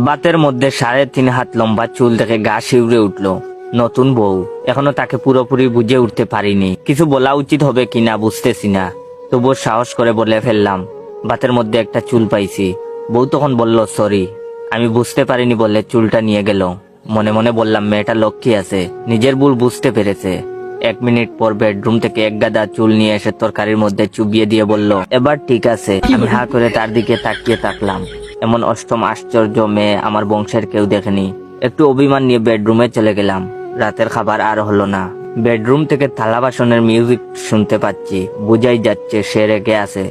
বাতের মধ্যে 3.5 হাত লম্বা চুল দেখে গা শিউরে উঠলো। নতুন বউ, এখনো তাকে পুরোপুরি বুঝে উঠতে পারিনি। কিছু বলা উচিত হবে কিনা বুঝতেছি না, তবুও সাহস করে বলে ফেললাম, বাতের মধ্যে একটা চুল পাইছি। বউ তখন বলল সরি, আমি বুঝতে পারিনি বলে চুলটা নিয়ে গেল। মনে মনে বললাম মেয়েটা লক্ষ্মী আছে, নিজের ভুল বুঝতে পেরেছে। 1 মিনিট পর বেডরুম থেকে এক গাদা চুল নিয়ে এসে তরকারির মধ্যে চুবিয়ে দিয়ে বলল, এবার ঠিক আছে। আমি হা করে তার দিকে তাকিয়ে থাকলাম। এমন অষ্টম আশ্চর্য মেয়ে আমার বংশের কেউ দেখেনি। একটু অভিমান নিয়ে বেডরুমে চলে গেলাম। রাতের খাবার আর হলো না। বেডরুম থেকে থালা বাসনের মিউজিক শুনতে পাচ্ছি, বুঝাই যাচ্ছে সে রেগে আছে।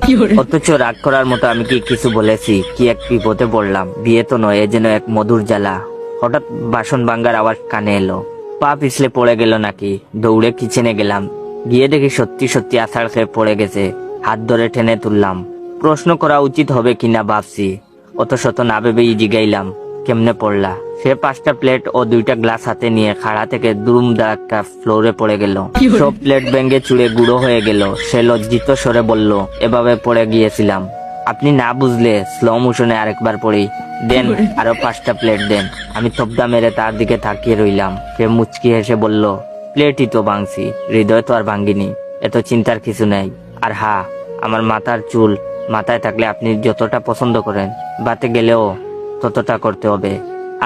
অথচ রাগ করার মতো আমি কি কিছু বলেছি? কি এক বিপদে পড়লাম। বিয়ে তো নয়, এ যেন এক মধুর জ্বালা। হঠাৎ বাসন ভাঙ্গার আওয়াজ কানে এলো। পা পিছলে পড়ে গেল নাকি। দৌড়ে কিচেনে গেলাম, গিয়ে দেখি সত্যি সত্যি আছাড় খেয়ে পড়ে গেছে। হাত ধরে টেনে তুললাম। প্রশ্ন করা উচিত হবে কিনা ভাবছি, অত শত না ভেবেই জিগাইলাম, কেমনে পড়লা? সে 5টা প্লেট ও 2টা গ্লাস হাতে নিয়ে খাড়া থেকে দুরুম ধাক্কা ফ্লোরে পড়ে গেল। সব প্লেট ভেঙে চুড়ে গুঁড়ো হয়ে গেল। সে লজ্জিত স্বরে বলল, এভাবে পড়ে গিয়েছিলাম। আপনি না বুঝলে স্লো মোশনে আরেকবার পড়ি দেন, আরো 5টা প্লেট দেন। আমি থপদা মেরে তার দিকে তাকিয়ে রইলাম। সে মুচকি হেসে বলল, প্লেটই তো ভাঙছি, হৃদয় তো আর ভাঙ্গিনি, এত চিন্তার কিছু নেই। আর হ্যাঁ, আমার মাথার চুল মাথায় থাকলে আপনি যতটা পছন্দ করেন, বাতে গেলেও ততটা করতে হবে।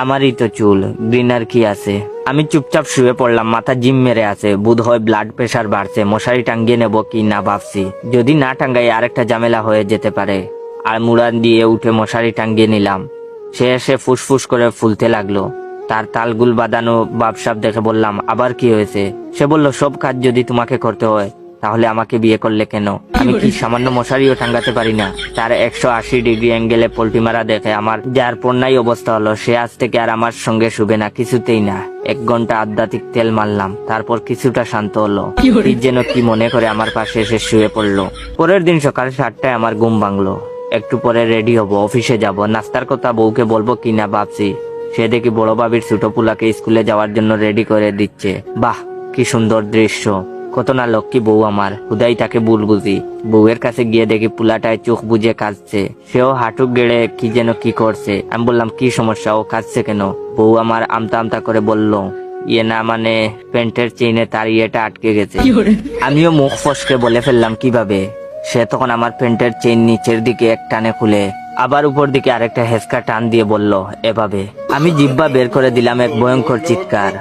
আমারই তো চুল, গ্রিনার কি আছে? আমি চুপচাপ শুয়ে পড়লাম। মাথা জিম মেরে আছে, বোধ হয় ব্লাড প্রেশার বাড়ছে। মশারি টাঙ্গিয়ে নেব কি না ভাবছি। যদি না টাঙ্গাই আরেকটা ঝামেলা হয়ে যেতে পারে। আর মুড়া দিয়ে উঠে মশারি টাঙ্গিয়ে নিলাম। সে এসে ফুসফুস করে ফুলতে লাগলো। তার তালগুল বাঁধানো বাপসাপ দেখে বললাম, আবার কি হয়েছে? সে বলল, সব কাজ যদি তোমাকে করতে হয় তাহলে আমাকে বিয়ে করলে কেন? আমি কি সামান্য মশারিও টাঙ্গাতে পারি না? তার 180 ডিগ্রি অ্যাঙ্গেলে পল্টি মারা দেখে আমার যার পণ্যাই অবস্থা হলো। সে আজ থেকে আর আমার সঙ্গে শুবে না, কিছুতেই না। 1 ঘন্টা আধ্যাত্মিক তেল মারলাম, তারপর কিছুটা শান্ত হলো। কি যেন কি মনে করে আমার পাশে এসে শুয়ে পড়লো। পরের দিন সকাল 7টায় আমার ঘুম ভাঙলো। একটু পরে রেডি হব, অফিসে যাব। নাস্তার কথা বউকে বলবো কিনা ভাবছি। সে দেখি বড় ভাবির ছোট পুলাকে স্কুলে যাওয়ার জন্য রেডি করে দিচ্ছে। বাহ, কি সুন্দর দৃশ্য! কত না লক্ষ্মী বউ আমার, হুদাই তাকে ভুল বুঝি। বউয়ের কাছে গিয়ে দেখি পুলাটায় চোখ বুঝে কাঁদছে। সেও হাঁটু গেড়ে কি যেন কি করছে। আমি বললাম, কি সমস্যা, ও কাঁদছে কেন? বউ আমার আমতা আমতা করে বলল, ইয়ে না মানে প্যান্টের চেইনে তার ইয়েটা আটকে গেছে। আমিও মুখ ফসকে বলে ফেললাম, কিভাবে? সে তখন আমার প্যান্টের চেইন নিচের দিকে এক টানে খুলে আবার উপর দিকে আরেকটা হেসকা টান দিয়ে বলল, এভাবে। আমি জিহ্বা বের করে দিলাম এক ভয়ঙ্কর চিৎকার।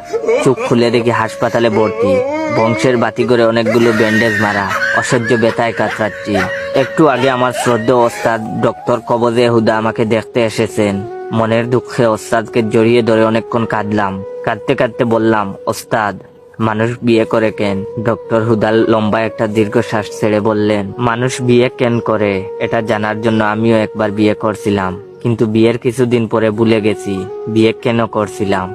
চোখ খুলে দেখি হাসপাতালে ভর্তি। বংশের বাতি করে অনেকগুলো ব্যান্ডেজ মারা। অসহ্য ব্যথায় কাতরাচ্ছি। একটু আগে আমার শ্রদ্ধেয় ওস্তাদ ডক্টর কবজে হুদা আমাকে দেখতে এসেছেন। মনের দুঃখে ওস্তাদকে জড়িয়ে ধরে অনেকক্ষণ কাঁদলাম। কাঁদতে কাঁদতে বললাম, ওস্তাদ, মানুষ বিয়ে করে কেন? ডক্টর হুদাল লম্বা একটা দীর্ঘশ্বাস ছেড়ে বললেন, মানুষ বিয়ে কেন করে এটা জানার জন্য আমিও একবার বিয়ে করছিলাম, কিন্তু বিয়ের কিছুদিন পরে ভুলে গেছি বিয়ে কেন করছিলাম।